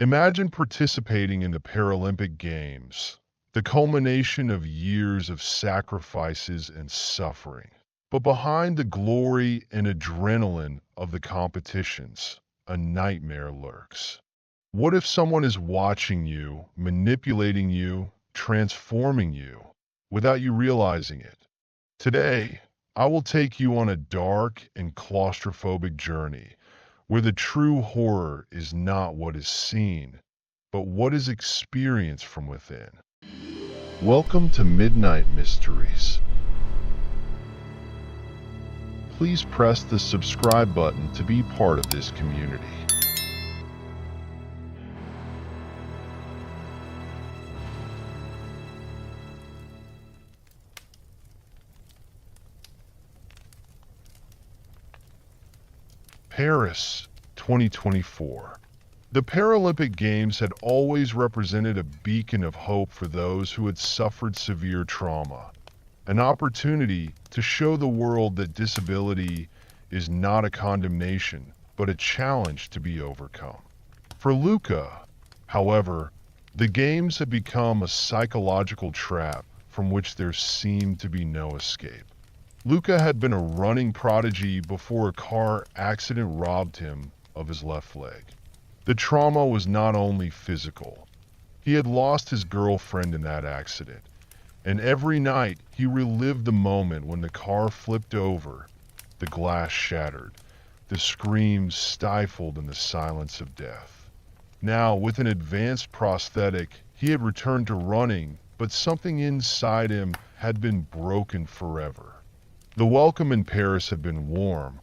Imagine participating in the Paralympic Games, the culmination of years of sacrifices and suffering. But behind the glory and adrenaline of the competitions, a nightmare lurks. What if someone is watching you, manipulating you, transforming you, without you realizing it? Today, I will take you on a dark and claustrophobic journey where the true horror is not what is seen, but what is experienced from within. Welcome to Midnight Mysteries. Please press the subscribe button to be part of this community. Paris, 2024. The Paralympic Games had always represented a beacon of hope for those who had suffered severe trauma, an opportunity to show the world that disability is not a condemnation, but a challenge to be overcome. For Luca, however, the Games had become a psychological trap from which there seemed to be no escape. Luca had been a running prodigy before a car accident robbed him of his left leg. The trauma was not only physical. He had lost his girlfriend in that accident, and every night he relived the moment when the car flipped over, the glass shattered, the screams stifled in the silence of death. Now, with an advanced prosthetic, he had returned to running, but something inside him had been broken forever. The welcome in Paris had been warm,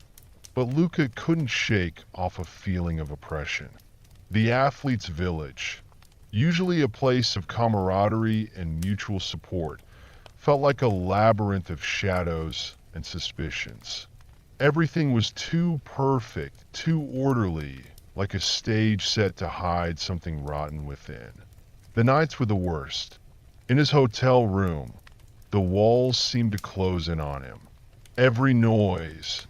but Luca couldn't shake off a feeling of oppression. The athletes' village, usually a place of camaraderie and mutual support, felt like a labyrinth of shadows and suspicions. Everything was too perfect, too orderly, like a stage set to hide something rotten within. The nights were the worst. In his hotel room, the walls seemed to close in on him. Every noise,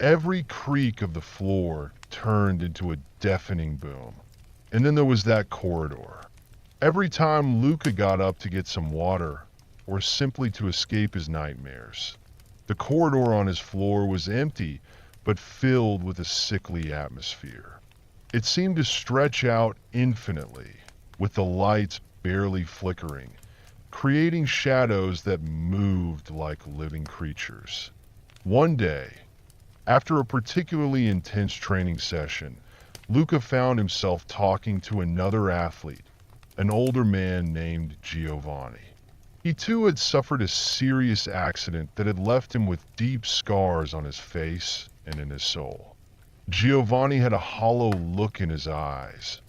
every creak of the floor turned into a deafening boom. And then there was that corridor. Every time Luca got up to get some water, or simply to escape his nightmares, the corridor on his floor was empty, but filled with a sickly atmosphere. It seemed to stretch out infinitely, with the lights barely flickering, creating shadows that moved like living creatures. One day, after a particularly intense training session, Luca found himself talking to another athlete, an older man named Giovanni. He too had suffered a serious accident that had left him with deep scars on his face and in his soul. Giovanni had a hollow look in his eyes,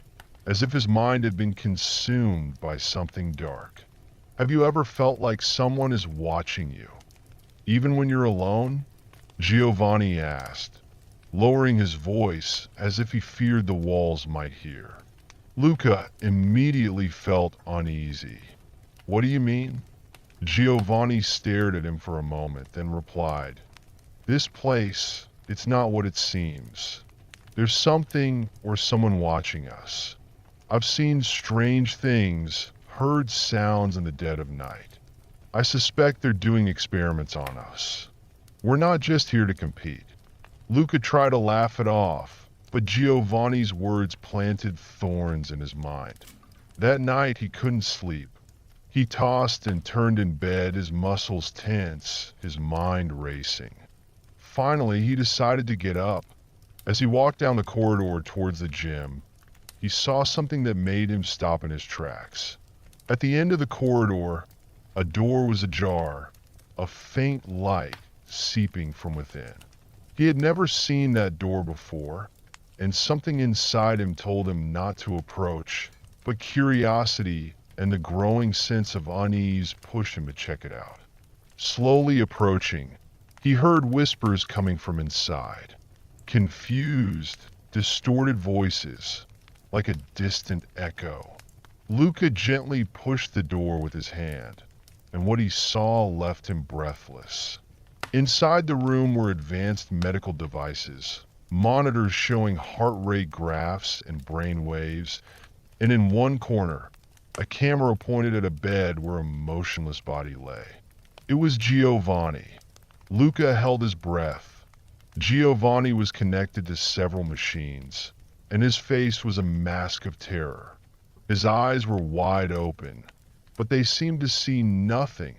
as if his mind had been consumed by something dark. Have you ever felt like someone is watching you, even when you're alone? Giovanni asked, lowering his voice as if he feared the walls might hear. Luca immediately felt uneasy. What do you mean? Giovanni stared at him for a moment, then replied, This place, it's not what it seems. There's something or someone watching us. I've seen strange things, heard sounds in the dead of night. I suspect they're doing experiments on us. We're not just here to compete. Luca tried to laugh it off, but Giovanni's words planted thorns in his mind. That night he couldn't sleep. He tossed and turned in bed, his muscles tense, his mind racing. Finally, he decided to get up. As he walked down the corridor towards the gym, he saw something that made him stop in his tracks. At the end of the corridor, a door was ajar, a faint light seeping from within. He had never seen that door before, and something inside him told him not to approach, but curiosity and the growing sense of unease pushed him to check it out. Slowly approaching, he heard whispers coming from inside. Confused, distorted voices, like a distant echo. Luca gently pushed the door with his hand, and what he saw left him breathless. Inside the room were advanced medical devices, monitors showing heart rate graphs and brain waves, and in one corner, a camera pointed at a bed where a motionless body lay. It was Giovanni. Luca held his breath. Giovanni was connected to several machines, and his face was a mask of terror. His eyes were wide open, but they seemed to see nothing,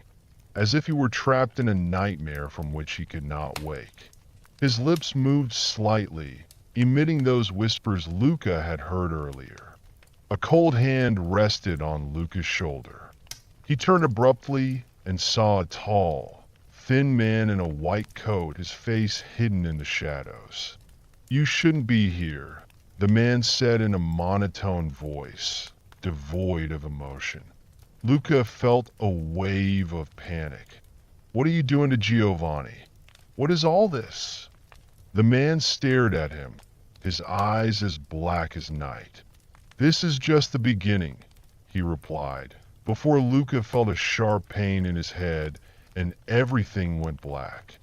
as if he were trapped in a nightmare from which he could not wake. His lips moved slightly, emitting those whispers Luca had heard earlier. A cold hand rested on Luca's shoulder. He turned abruptly and saw a tall, thin man in a white coat, his face hidden in the shadows. "You shouldn't be here," the man said in a monotone voice, devoid of emotion. Luca felt a wave of panic. "What are you doing to Giovanni? What is all this?" The man stared at him, his eyes as black as night. "This is just the beginning," he replied, before Luca felt a sharp pain in his head and everything went black.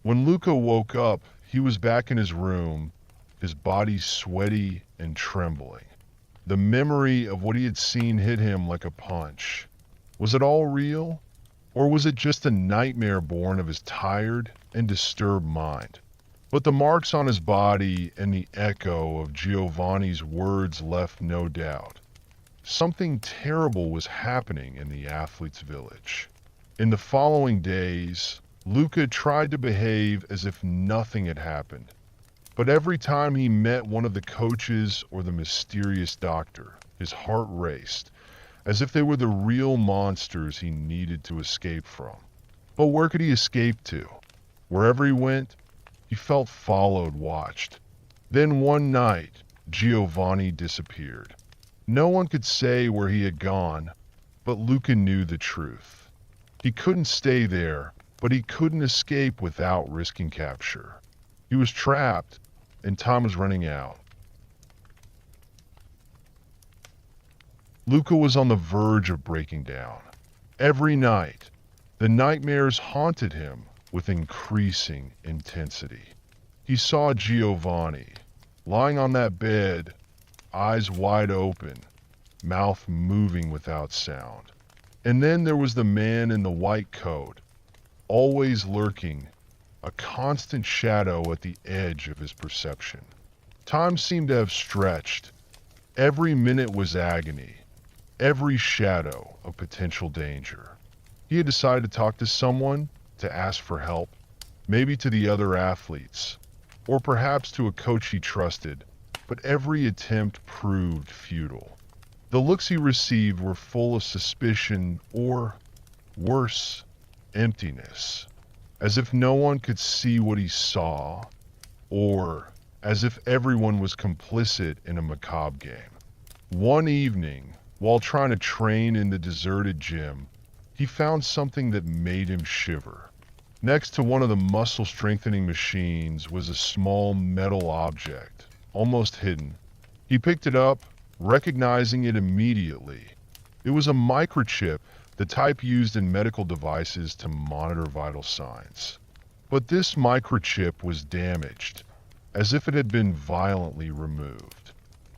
When Luca woke up, he was back in his room, his body sweaty and trembling. The memory of what he had seen hit him like a punch. Was it all real? Or was it just a nightmare born of his tired and disturbed mind? But the marks on his body and the echo of Giovanni's words left no doubt. Something terrible was happening in the athletes' village. In the following days, Luca tried to behave as if nothing had happened. But every time he met one of the coaches or the mysterious doctor, his heart raced, as if they were the real monsters he needed to escape from. But where could he escape to? Wherever he went, he felt followed, watched. Then one night, Giovanni disappeared. No one could say where he had gone, but Luca knew the truth. He couldn't stay there, but he couldn't escape without risking capture. He was trapped, and time was running out. Luca was on the verge of breaking down. Every night, the nightmares haunted him with increasing intensity. He saw Giovanni, lying on that bed, eyes wide open, mouth moving without sound. And then there was the man in the white coat, always lurking, a constant shadow at the edge of his perception. Time seemed to have stretched. Every minute was agony, every shadow a potential danger. He had decided to talk to someone, to ask for help, maybe to the other athletes, or perhaps to a coach he trusted, but every attempt proved futile. The looks he received were full of suspicion or, worse, emptiness, as if no one could see what he saw, or as if everyone was complicit in a macabre game. One evening, while trying to train in the deserted gym, he found something that made him shiver. Next to one of the muscle-strengthening machines was a small metal object, almost hidden. He picked it up, recognizing it immediately. It was a microchip, the type used in medical devices to monitor vital signs. But this microchip was damaged, as if it had been violently removed.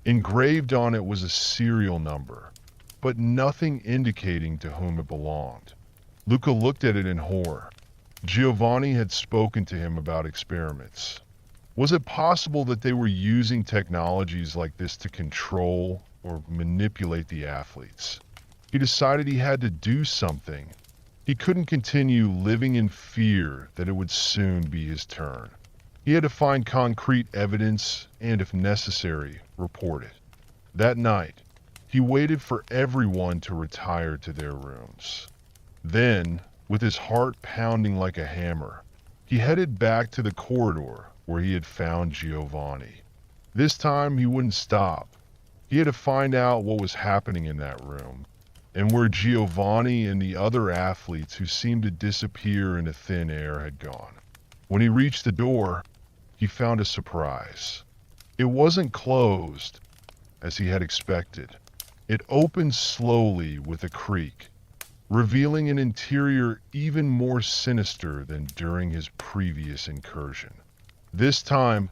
Engraved on it was a serial number, but nothing indicating to whom it belonged. Luca looked at it in horror. Giovanni had spoken to him about experiments. Was it possible that they were using technologies like this to control or manipulate the athletes? He decided he had to do something. He couldn't continue living in fear that it would soon be his turn. He had to find concrete evidence and, if necessary, report it. That night, he waited for everyone to retire to their rooms. Then, with his heart pounding like a hammer, he headed back to the corridor where he had found Giovanni. This time he wouldn't stop. He had to find out what was happening in that room, and where Giovanni and the other athletes who seemed to disappear into thin air had gone. When he reached the door, he found a surprise. It wasn't closed, as he had expected. It opened slowly with a creak, revealing an interior even more sinister than during his previous incursion. This time,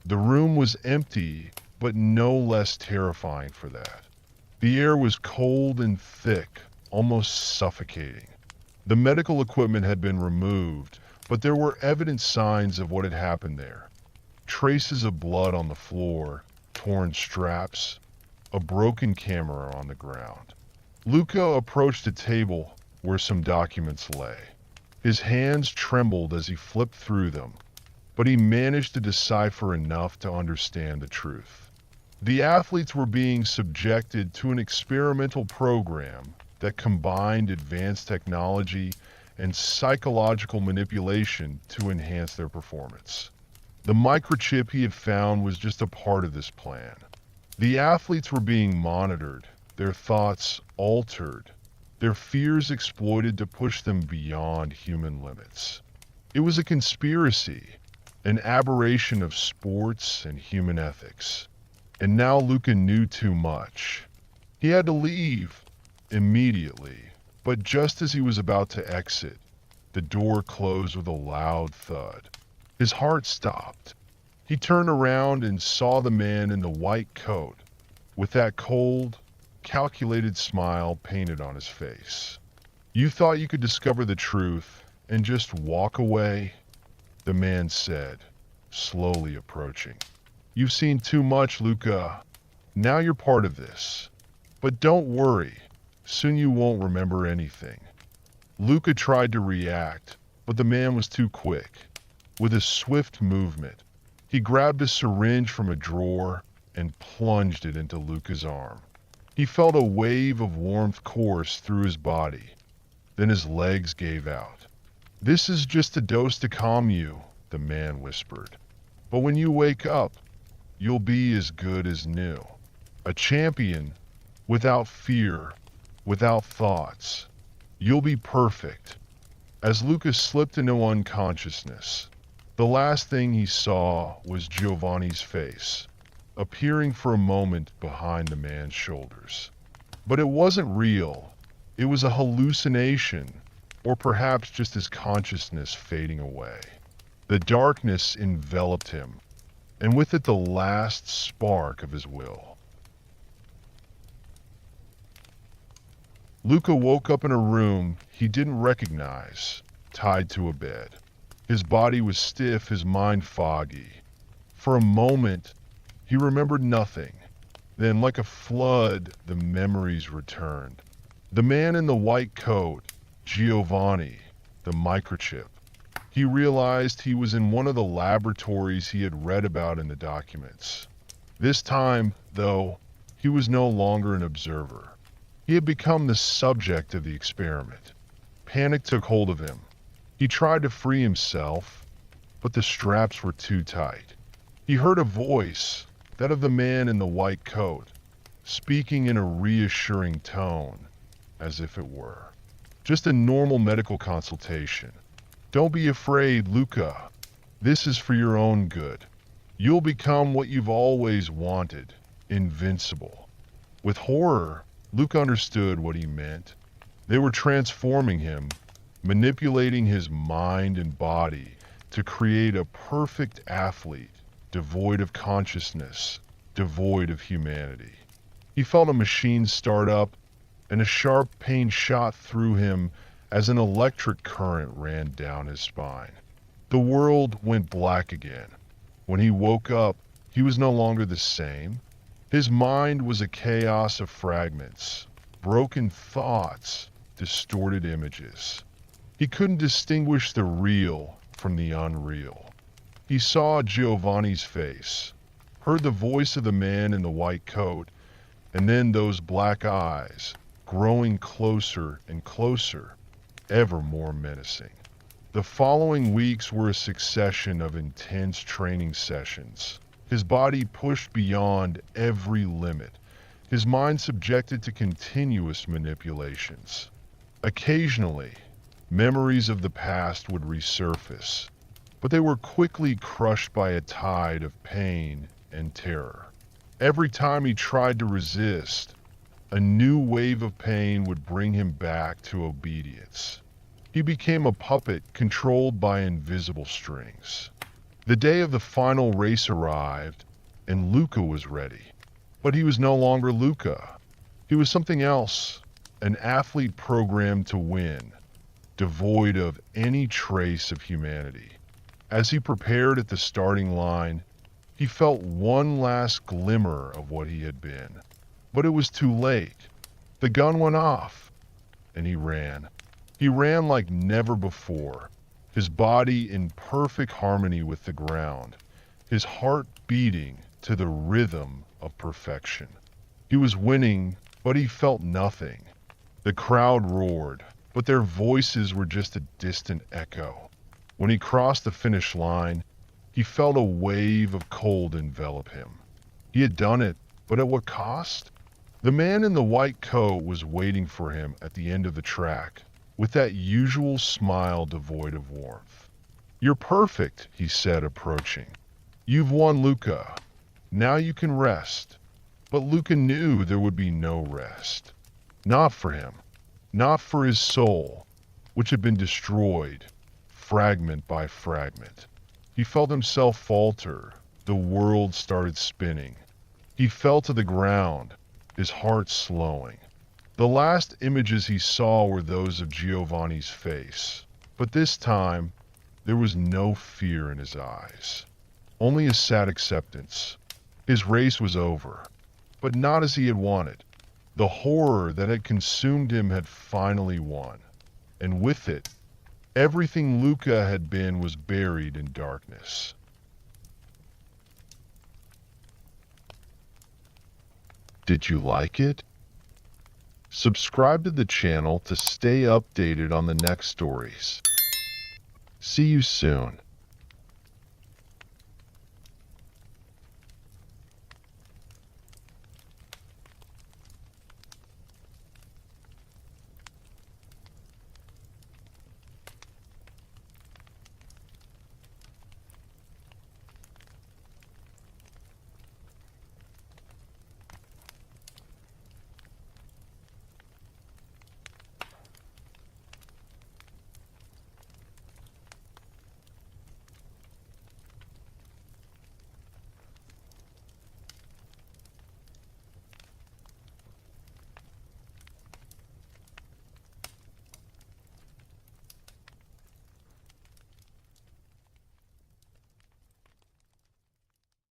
the room was empty, but no less terrifying for that. The air was cold and thick, almost suffocating. The medical equipment had been removed, but there were evident signs of what had happened there. Traces of blood on the floor, torn straps, a broken camera on the ground. Luca approached a table where some documents lay. His hands trembled as he flipped through them, but he managed to decipher enough to understand the truth. The athletes were being subjected to an experimental program that combined advanced technology and psychological manipulation to enhance their performance. The microchip he had found was just a part of this plan. The athletes were being monitored, their thoughts altered, their fears exploited to push them beyond human limits. It was a conspiracy, an aberration of sports and human ethics. And now Luca knew too much. He had to leave immediately, but just as he was about to exit, the door closed with a loud thud. His heart stopped. He turned around and saw the man in the white coat, with that cold, calculated smile painted on his face. "You thought you could discover the truth and just walk away?" the man said, slowly approaching. "You've seen too much, Luca. Now you're part of this. But don't worry, soon you won't remember anything." Luca tried to react, but the man was too quick. With a swift movement, he grabbed a syringe from a drawer and plunged it into Luca's arm. He felt a wave of warmth course through his body. Then his legs gave out. "This is just a dose to calm you," the man whispered. "But when you wake up, you'll be as good as new. A champion, without fear, without thoughts. You'll be perfect." As Lucas slipped into unconsciousness, the last thing he saw was Giovanni's face, appearing for a moment behind the man's shoulders. But it wasn't real. It was a hallucination, or perhaps just his consciousness fading away. The darkness enveloped him, and with it the last spark of his will. Luca woke up in a room he didn't recognize, tied to a bed. His body was stiff, his mind foggy. For a moment, he remembered nothing. Then, like a flood, the memories returned. The man in the white coat, Giovanni, the microchip. He realized he was in one of the laboratories he had read about in the documents. This time, though, he was no longer an observer. He had become the subject of the experiment. Panic took hold of him. He tried to free himself, but the straps were too tight. He heard a voice, that of the man in the white coat, speaking in a reassuring tone, as if it were just a normal medical consultation. "Don't be afraid, Luca. This is for your own good. You'll become what you've always wanted, invincible." With horror, Luca understood what he meant. They were transforming him, manipulating his mind and body to create a perfect athlete, devoid of consciousness, devoid of humanity. He felt a machine start up, and a sharp pain shot through him as an electric current ran down his spine. The world went black again. When he woke up, he was no longer the same. His mind was a chaos of fragments, broken thoughts, distorted images. He couldn't distinguish the real from the unreal. He saw Giovanni's face, heard the voice of the man in the white coat, and then those black eyes, growing closer and closer, ever more menacing. The following weeks were a succession of intense training sessions. His body pushed beyond every limit, his mind subjected to continuous manipulations. Occasionally, memories of the past would resurface, but they were quickly crushed by a tide of pain and terror. Every time he tried to resist, a new wave of pain would bring him back to obedience. He became a puppet controlled by invisible strings. The day of the final race arrived, and Luca was ready. But he was no longer Luca. He was something else, an athlete programmed to win, devoid of any trace of humanity. As he prepared at the starting line, he felt one last glimmer of what he had been. But it was too late. The gun went off, and he ran. He ran like never before, his body in perfect harmony with the ground, his heart beating to the rhythm of perfection. He was winning, but he felt nothing. The crowd roared, but their voices were just a distant echo. When he crossed the finish line, he felt a wave of cold envelop him. He had done it, but at what cost? The man in the white coat was waiting for him at the end of the track, with that usual smile devoid of warmth. "You're perfect," he said, approaching. "You've won, Luca. Now you can rest." But Luca knew there would be no rest. Not for him. Not for his soul, which had been destroyed, fragment by fragment. He felt himself falter. The world started spinning. He fell to the ground, his heart slowing. The last images he saw were those of Giovanni's face, but this time there was no fear in his eyes, only a sad acceptance. His race was over, but not as he had wanted. The horror that had consumed him had finally won, and with it, everything Luca had been was buried in darkness. Did you like it? Subscribe to the channel to stay updated on the next stories. See you soon.